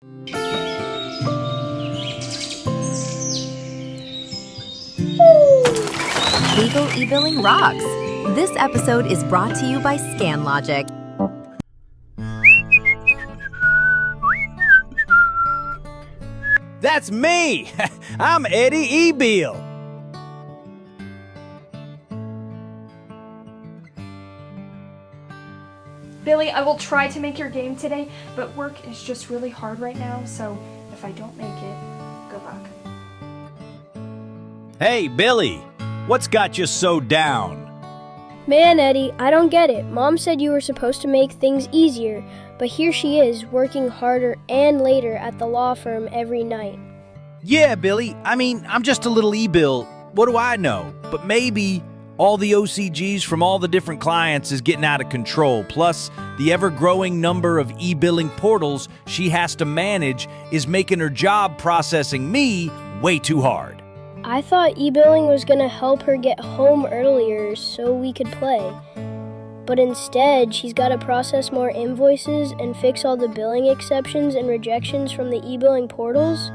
Legal e-billing rocks. This episode is brought to you by ScanLogic. That's me! I'm Eddie E-Bill. Billy, I will try to make your game today, but work is just really hard right now, so if I don't make it, good luck. Hey, Billy, what's got you so down? Man, Eddie, I don't get it. Mom said you were supposed to make things easier, but here she is, working harder and later at the law firm every night. Yeah, Billy, I'm just a little E-Bill. What do I know? But maybe all the OCGs from all the different clients is getting out of control. Plus, the ever-growing number of e-billing portals she has to manage is making her job processing me way too hard. I thought e-billing was going to help her get home earlier so we could play. But instead, she's got to process more invoices and fix all the billing exceptions and rejections from the e-billing portals.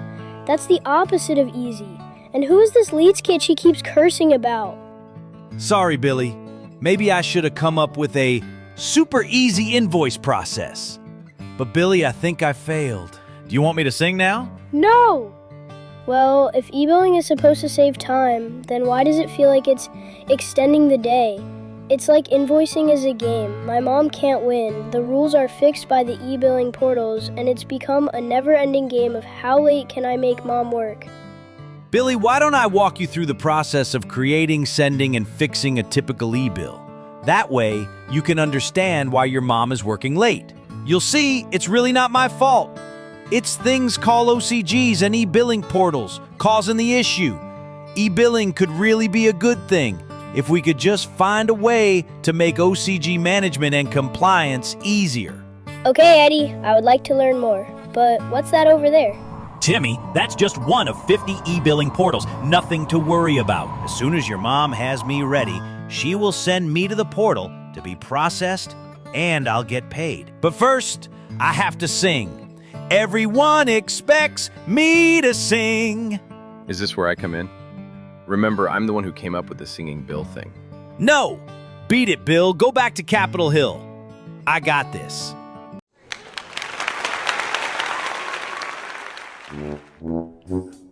That's the opposite of easy. And who is this Leeds kid she keeps cursing about? Sorry, Billy. Maybe I should have come up with a super easy invoice process. But Billy, I think I failed. Do you want me to sing now? No! Well, if e-billing is supposed to save time, then why does it feel like it's extending the day? It's like invoicing is a game. My mom can't win. The rules are fixed by the e-billing portals, and it's become a never-ending game of how late can I make mom work. Billy, why don't I walk you through the process of creating, sending, and fixing a typical e-bill? That way, you can understand why your mom is working late. You'll see, it's really not my fault. It's things called OCGs and e-billing portals causing the issue. E-billing could really be a good thing if we could just find a way to make OCG management and compliance easier. Okay, Eddie, I would like to learn more. But what's that over there? Timmy, that's just one of 50 e-billing portals. Nothing to worry about. As soon as your mom has me ready, she will send me to the portal to be processed, and I'll get paid. But first, I have to sing. Everyone expects me to sing. Is this where I come in? Remember, I'm the one who came up with the singing Bill thing. No! Beat it, Bill. Go back to Capitol Hill. I got this.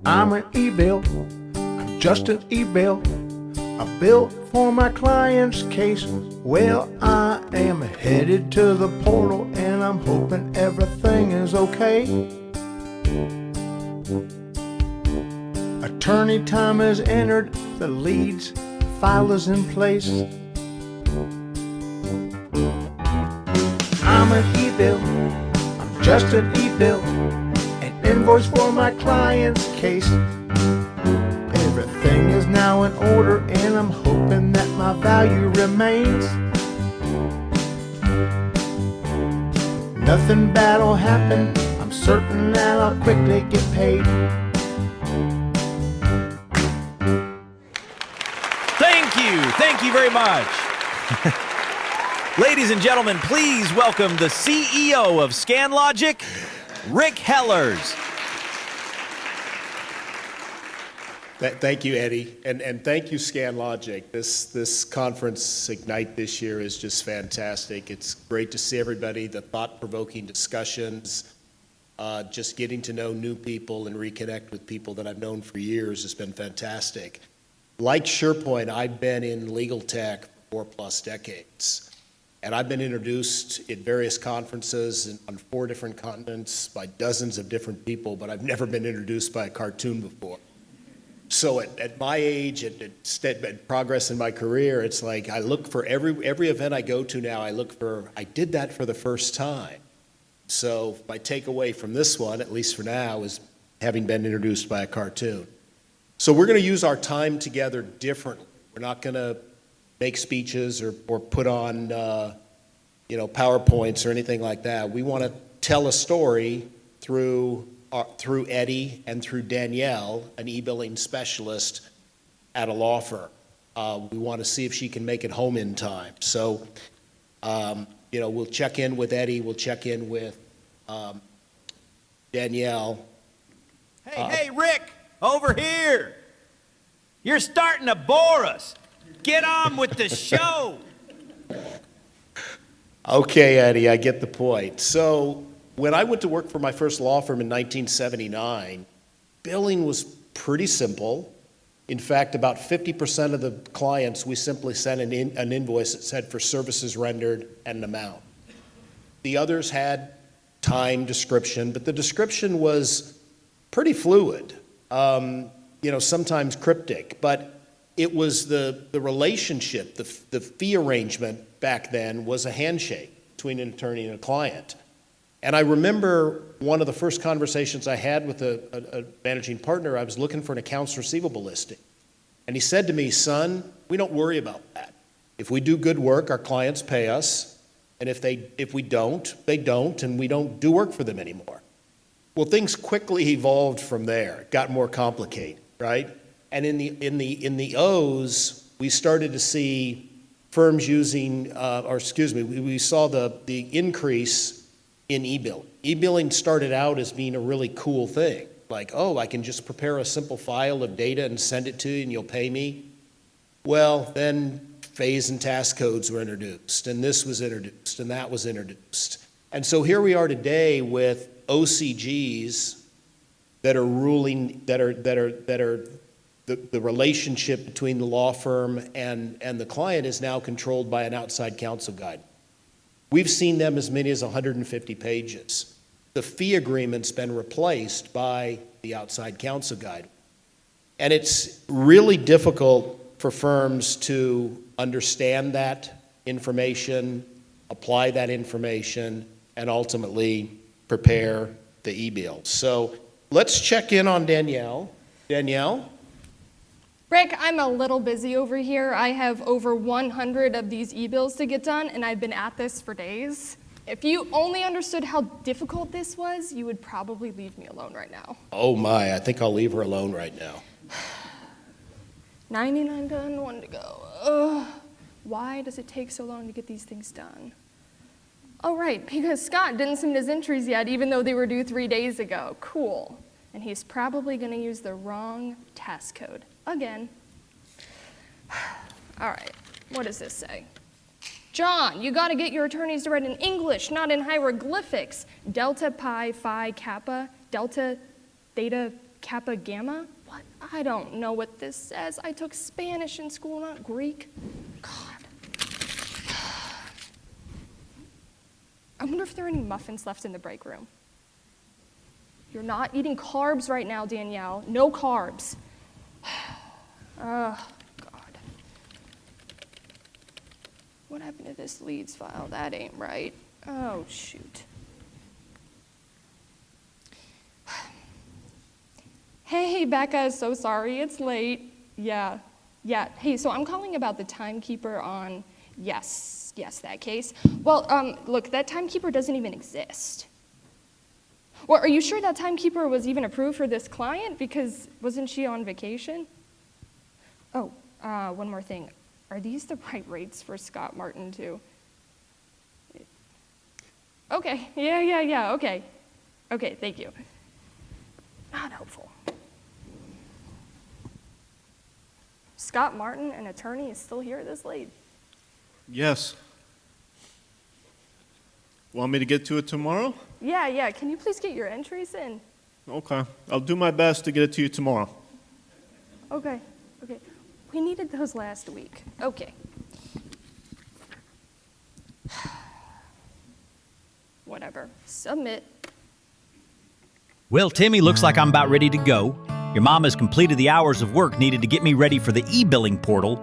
I'm an e-bill, I'm just an e-bill, a bill for my client's case. Well, I am headed to the portal and I'm hoping everything is okay. Attorney time is entered, the Leeds file is in place. I'm an e-bill, I'm just an e-bill, invoice for my client's case. Everything is now in order and I'm hoping that my value remains. Nothing bad will happen, I'm certain that I'll quickly get paid. Thank you very much. Ladies and gentlemen, please welcome the CEO of ScanLogic, Rick Hellers. Thank you, Eddie, and thank you, ScanLogic. This conference Ignite this year is just fantastic. It's great to see everybody, the thought-provoking discussions, just getting to know new people and reconnect with people that I've known for years has been fantastic. Like SharePoint, I've been in legal tech for 4+ decades. And I've been introduced at various conferences on 4 different continents by dozens of different people, but I've never been introduced by a cartoon before. So at my age, at progress in my career, it's like I look for every event I go to now, I did that for the first time. So my takeaway from this one, at least for now, is having been introduced by a cartoon. So we're going to use our time together differently. We're not going to make speeches or put on PowerPoints or anything like that. We want to tell a story through Eddie and through Danielle, an e-billing specialist at a law firm. We want to see if she can make it home in time. So, we'll check in with Eddie. We'll check in with Danielle. Hey, Rick, over here. You're starting to bore us. Get on with the show. Okay, Eddie, I get the point. So when I went to work for my first law firm in 1979, billing was pretty simple. In fact, about 50% of the clients, we simply sent an invoice that said for services rendered and an amount. The others had time description, but the description was pretty fluid, sometimes cryptic, but it was the relationship, the fee arrangement back then was a handshake between an attorney and a client. And I remember one of the first conversations I had with a managing partner, I was looking for an accounts receivable listing. And he said to me, son, we don't worry about that. If we do good work, our clients pay us. And if we don't, they don't, and we don't do work for them anymore. Well, things quickly evolved from there. It got more complicated, right? And in the O's, we started to see firms using, we saw the increase in e-billing. E-billing started out as being a really cool thing. Like, oh, I can just prepare a simple file of data and send it to you and you'll pay me. Well, then phase and task codes were introduced, and this was introduced, and that was introduced. And so here we are today with OCGs that are ruling, that are the relationship between the law firm and the client is now controlled by an outside counsel guide. We've seen them as many as 150 pages. The fee agreement's been replaced by the outside counsel guide. And it's really difficult for firms to understand that information, apply that information, and ultimately prepare the e-bill. So let's check in on Danielle. Danielle? Rick, I'm a little busy over here. I have over 100 of these e-bills to get done, and I've been at this for days. If you only understood how difficult this was, you would probably leave me alone right now. Oh my, I think I'll leave her alone right now. 99 done, 1 to go. Ugh. Why does it take so long to get these things done? Oh, right, because Scott didn't submit his entries yet, even though they were due 3 days ago. Cool. And he's probably going to use the wrong task code again. All right, what does this say? John, you got to get your attorneys to write in English, not in hieroglyphics. Delta Pi Phi Kappa, Delta Theta Kappa Gamma? What? I don't know what this says. I took Spanish in school, not Greek. God. I wonder if there are any muffins left in the break room. You're not eating carbs right now, Danielle. No carbs. Oh, God. What happened to this leads file? That ain't right. Oh, shoot. Hey, Becca, so sorry it's late. Yeah. Hey, so I'm calling about the timekeeper on, yes, that case. Well, look, that timekeeper doesn't even exist. Well, are you sure that timekeeper was even approved for this client? Because wasn't she on vacation? Oh, one more thing. Are these the right rates for Scott Martin, too? Okay, yeah, okay. Okay, thank you. Not helpful. Scott Martin, an attorney, is still here this late. Yes. Want me to get to it tomorrow? Yeah, can you please get your entries in? Okay. I'll do my best to get it to you tomorrow. Okay. We needed those last week. Okay. Whatever. Submit. Well, Timmy, looks like I'm about ready to go. Your mom has completed the hours of work needed to get me ready for the e-billing portal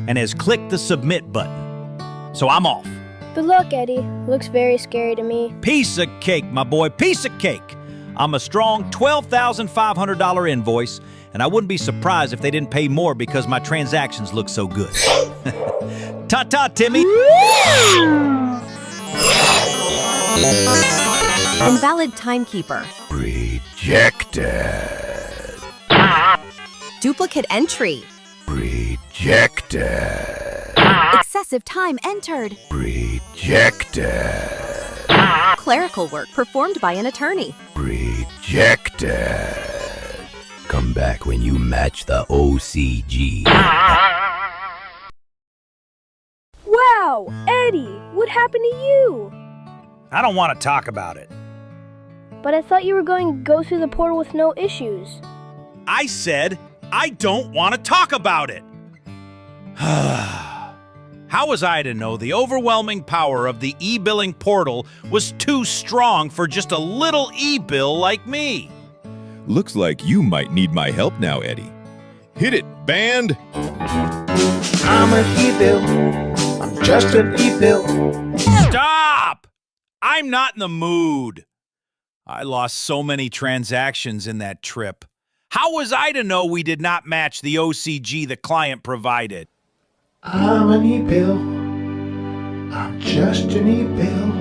and has clicked the submit button. So I'm off. Good luck, Eddie. Looks very scary to me. Piece of cake, my boy, piece of cake. I'm a strong $12,500 invoice, and I wouldn't be surprised if they didn't pay more because my transactions look so good. Ta-ta, Timmy. Invalid timekeeper. Rejected. Duplicate entry. Rejected. Excessive time entered. Rejected. Clerical work performed by an attorney. Rejected. Rejected. Come back when you match the OCG. Wow, Eddie, what happened to you? I don't want to talk about it. But I thought you were going to go through the portal with no issues. I said I don't want to talk about it. How was I to know the overwhelming power of the e-billing portal was too strong for just a little e-bill like me? Looks like you might need my help now, Eddie. Hit it, band! I'm an e-bill. I'm just an e-bill. Stop! I'm not in the mood. I lost so many transactions in that trip. How was I to know we did not match the OCG the client provided? I'm an e-bill. I'm just an e-bill.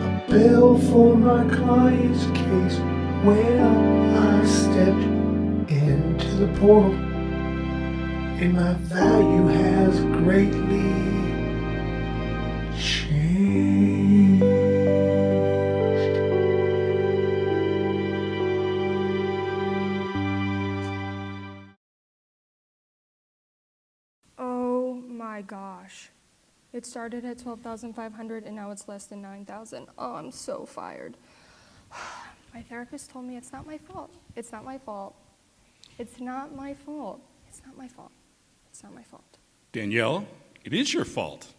A bill for my client's case. Well, I stepped into the portal, and my value has greatly changed. Oh my gosh. It started at 12,500 and now it's less than 9,000. Oh, I'm so fired. My therapist told me it's not my fault. It's not my fault. It's not my fault. It's not my fault. It's not my fault. Danielle, it is your fault.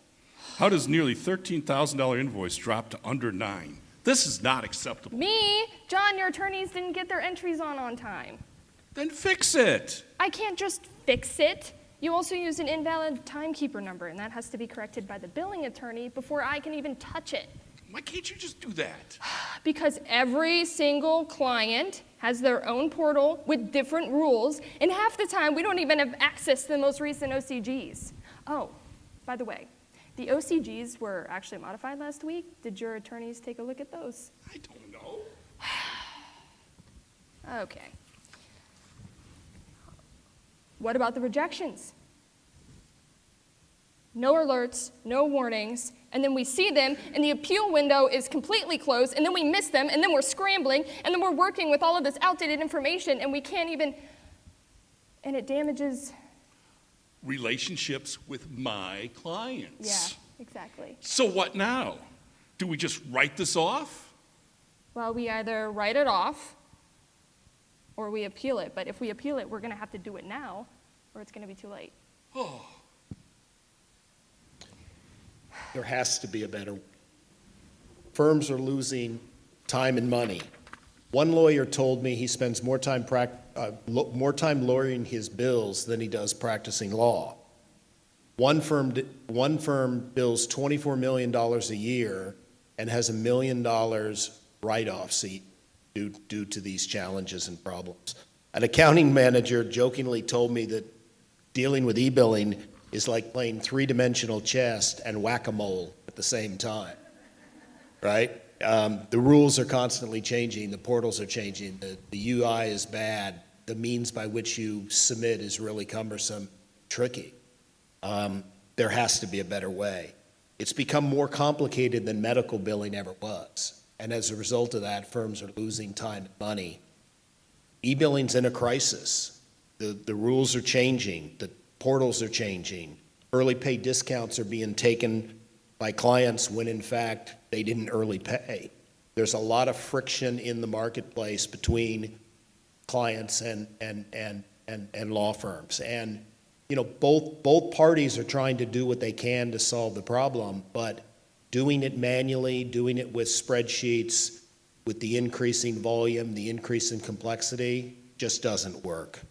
How does nearly $13,000 invoice drop to under 9? This is not acceptable. Me? John, your attorneys didn't get their entries on time. Then fix it. I can't just fix it. You also used an invalid timekeeper number, and that has to be corrected by the billing attorney before I can even touch it. Why can't you just do that? Because every single client has their own portal with different rules, and half the time we don't even have access to the most recent OCGs. Oh, by the way, the OCGs were actually modified last week. Did your attorneys take a look at those? I don't know. Okay. What about the rejections? No alerts, no warnings, and then we see them, and the appeal window is completely closed, and then we miss them, and then we're scrambling, and then we're working with all of this outdated information, and we can't even, and it damages. Relationships with my clients. Yeah, exactly. So what now? Do we just write this off? Well, we either write it off, or we appeal it, but if we appeal it, we're gonna have to do it now, or it's gonna be too late. Oh. There has to be a better way. Firms are losing time and money. One lawyer told me he spends more time lawyering his bills than he does practicing law. One firm bills $24 million a year and has $1 million write-offs due to these challenges and problems. An accounting manager jokingly told me that dealing with e-billing is like playing three-dimensional chess and whack-a-mole at the same time, right? The rules are constantly changing, the portals are changing, the UI is bad, the means by which you submit is really cumbersome, tricky. There has to be a better way. It's become more complicated than medical billing ever was, and as a result of that, firms are losing time and money. E-billing's in a crisis. The rules are changing, the portals are changing. Early pay discounts are being taken by clients when in fact they didn't early pay. There's a lot of friction in the marketplace between clients and law firms. And you know, both parties are trying to do what they can to solve the problem, but doing it manually, doing it with spreadsheets, with the increasing volume, the increase in complexity, just doesn't work.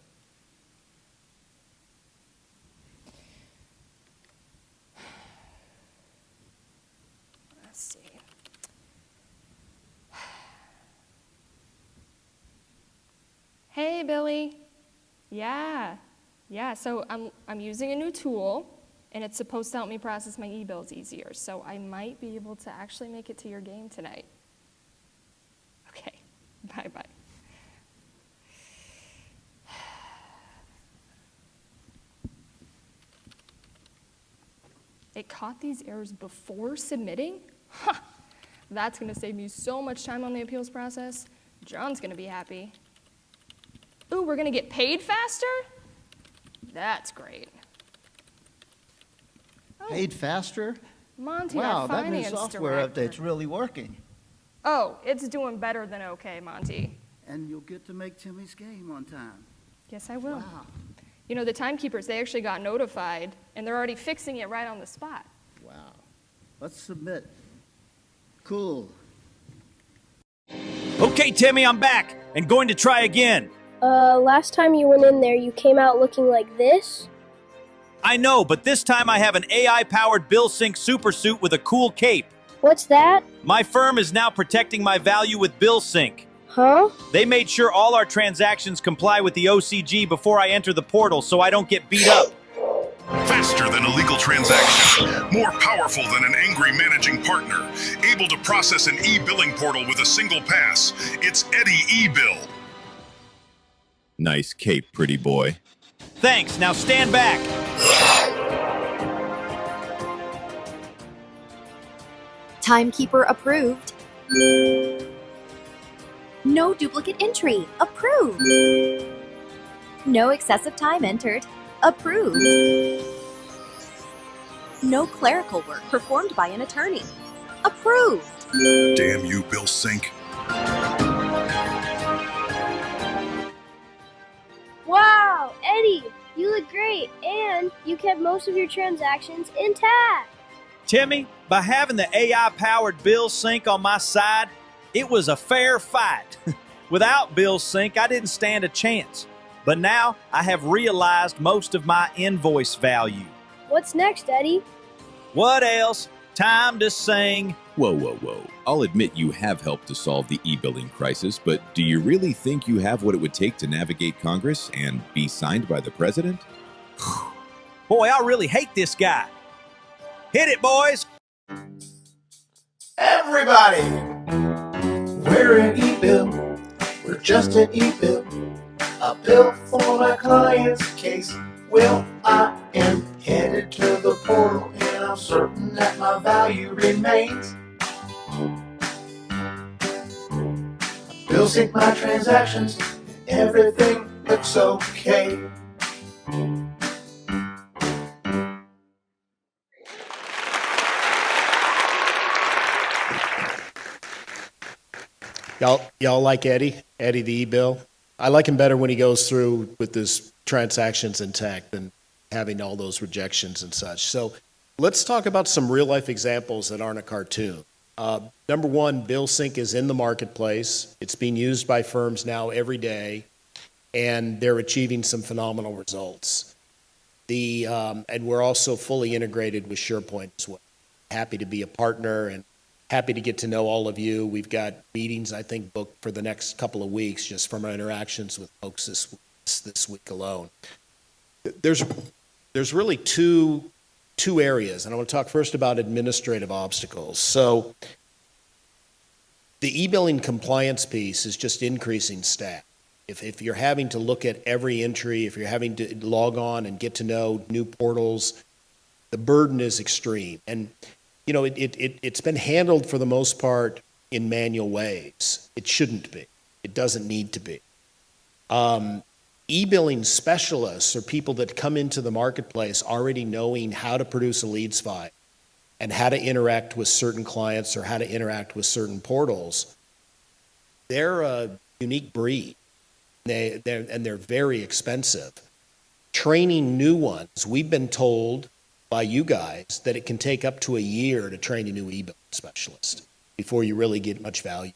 Hey, Billy. Yeah, so I'm using a new tool, and it's supposed to help me process my e-bills easier, so I might be able to actually make it to your game tonight. Okay, bye-bye. It caught these errors before submitting? Huh, that's gonna save me so much time on the appeals process. John's gonna be happy. Ooh, we're gonna get paid faster? That's great. Paid faster? Monty, Wow, our that new finance software director. update's really working. Oh, it's doing better than okay, Monty. And you'll get to make Timmy's game on time. Yes, I will. Wow. You know, the timekeepers, they actually got notified, and they're already fixing it right on the spot. Wow. Let's submit. Cool. Okay, Timmy, I'm back and going to try again. Last time you went in there, you came out looking like this? I know, but this time I have an AI-powered BillSync supersuit with a cool cape. What's that? My firm is now protecting my value with BillSync. Huh? They made sure all our transactions comply with the OCG before I enter the portal so I don't get beat up. Faster than a legal transaction, more powerful than an angry managing partner, able to process an e-billing portal with a single pass. It's Eddie eBill. Nice cape, pretty boy. Thanks, now stand back. Timekeeper approved. No duplicate entry. Approved. No excessive time entered. Approved. No clerical work performed by an attorney. Approved. Damn you, BillSync. Wow, Eddie, you look great, and you kept most of your transactions intact. Timmy, by having the AI-powered BillSync on my side, it was a fair fight. Without BillSync, I didn't stand a chance. But now I have realized most of my invoice value. What's next, Eddie? What else? Time to sing. Whoa, whoa, whoa. I'll admit you have helped to solve the e-billing crisis, but do you really think you have what it would take to navigate Congress and be signed by the president? Boy, I really hate this guy. Hit it, boys. Everybody, we're an e-bill. We're just an e-bill. A bill for my client's case. Well, I am headed to the portal, and I'm certain that my value remains. Bill sync my transactions, everything looks okay. Y'all like Eddie? Eddie the e-bill? I like him better when he goes through with his transactions intact than having all those rejections and such. So let's talk about some real life examples that aren't a cartoon. Number one, BillSync is in the marketplace. It's being used by firms now every day, and they're achieving some phenomenal results. And we're also fully integrated with SharePoint as well. Happy to be a partner and happy to get to know all of you. We've got meetings, I think, booked for the next couple of weeks just from our interactions with folks this week alone. There's really two areas, and I want to talk first about administrative obstacles. So the e-billing compliance piece is just increasing staff. If you're having to look at every entry, if you're having to log on and get to know new portals, the burden is extreme. And you know, it's been handled for the most part in manual ways. It shouldn't be. It doesn't need to be. E-billing specialists are people that come into the marketplace already knowing how to produce a leads file and how to interact with certain clients or how to interact with certain portals. They're a unique breed. They're very expensive. Training new ones, we've been told by you guys that it can take up to a year to train a new e-billing specialist before you really get much value.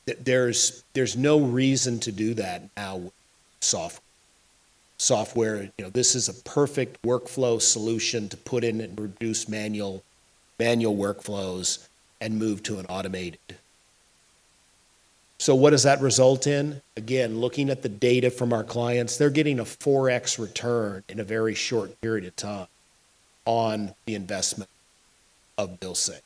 There's no reason to do that now with software. You know, this is a perfect workflow solution to put in and reduce manual workflows and move to an automated. So what does that result in? Again, looking at the data from our clients, they're getting a 4x return in a very short period of time on the investment of BillSync.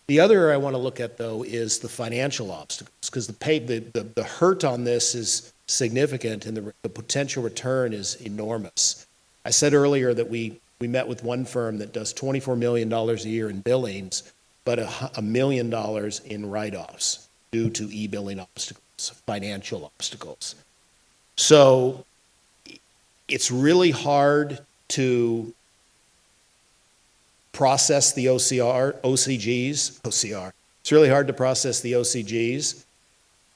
The other I want to look at, though, is the financial obstacles, because the hurt on this is significant and the potential return is enormous. I said earlier that we met with one firm that does $24 million a year in billings, but $1 million in write-offs. due to e-billing obstacles, financial obstacles. So it's really hard to process the OCGs. It's really hard to process the OCGs.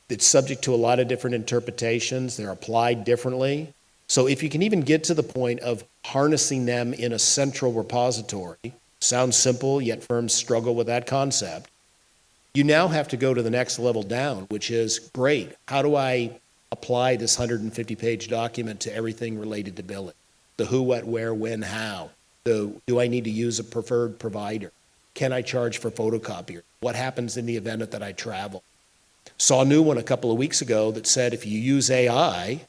It's subject to a lot of different interpretations. They're applied differently. So if you can even get to the point of harnessing them in a central repository, sounds simple, yet firms struggle with that concept, you now have to go to the next level down, which is, great, how do I apply this 150-page document to everything related to billing? The who, what, where, when, how. Do I need to use a preferred provider? Can I charge for photocopier? What happens in the event that I travel? Saw a new one a couple of weeks ago that said if you use AI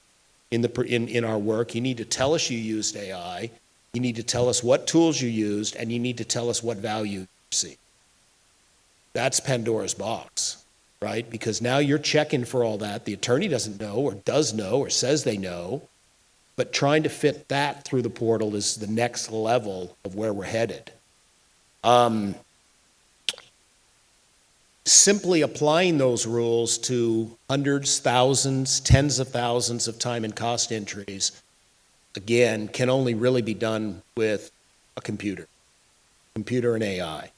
in our work, you need to tell us you used AI, you need to tell us what tools you used, and you need to tell us what value you see. That's Pandora's box, right? Because now you're checking for all that. The attorney doesn't know or does know or says they know, but trying to fit that through the portal is the next level of where we're headed. Simply applying those rules to hundreds, thousands, tens of thousands of time and cost entries, again, can only really be done with a computer and AI.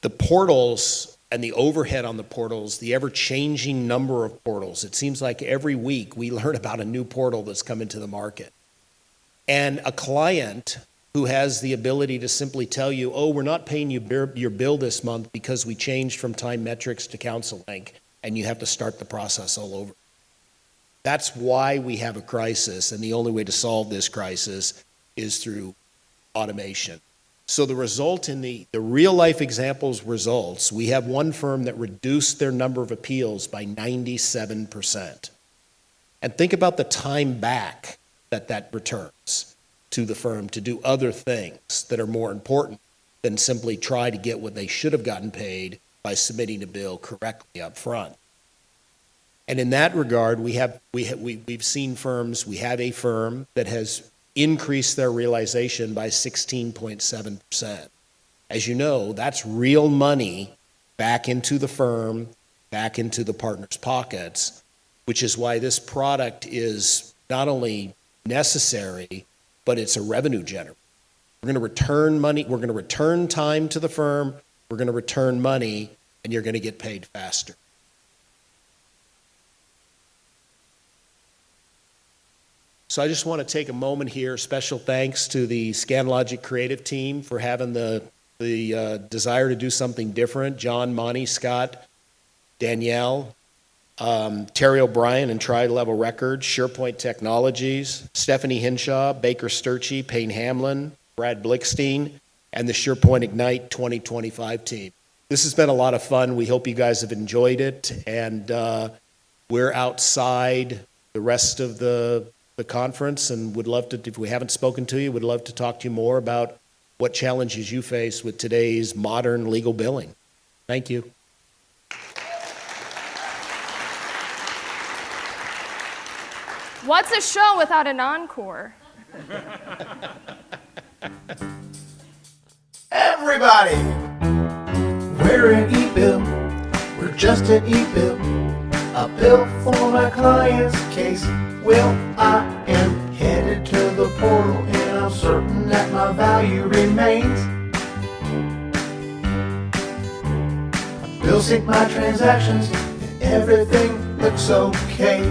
The portals and the overhead on the portals, the ever-changing number of portals, it seems like every week we learn about a new portal that's come into the market. And a client who has the ability to simply tell you, oh, we're not paying you your bill this month because we changed from time metrics to council link, and you have to start the process all over. That's why we have a crisis, and the only way to solve this crisis is through automation. So the result in the real-life examples results, we have one firm that reduced their number of appeals by 97%. And think about the time back that returns to the firm to do other things that are more important than simply try to get what they should have gotten paid by submitting a bill correctly up front. And in that regard, we've seen firms, we have a firm that has increased their realization by 16.7%. As you know, that's real money back into the firm, back into the partners' pockets, which is why this product is not only necessary, but it's a revenue generator. We're going to return money, we're going to return time to the firm, we're going to return money, and you're going to get paid faster. So I just want to take a moment here, special thanks to the ScanLogic creative team for having the desire to do something different. John, Monty, Scott, Danielle, Terry O'Brien and Tri-Level Records, SharePoint Technologies, Stephanie Hinshaw, Baker Sturchy, Payne Hamlin, Brad Blickstein, and the SharePoint Ignite 2025 team. This has been a lot of fun. We hope you guys have enjoyed it, and we're outside the rest of the conference and would love to, if we haven't spoken to you, would love to talk to you more about what challenges you face with today's modern legal billing. Thank you. What's a show without an encore? Everybody, we're an e-bill. We're just an e-bill. A bill for my client's case. Well, I am headed to the portal and I'm certain that my value remains. BillSync my transactions and everything looks okay.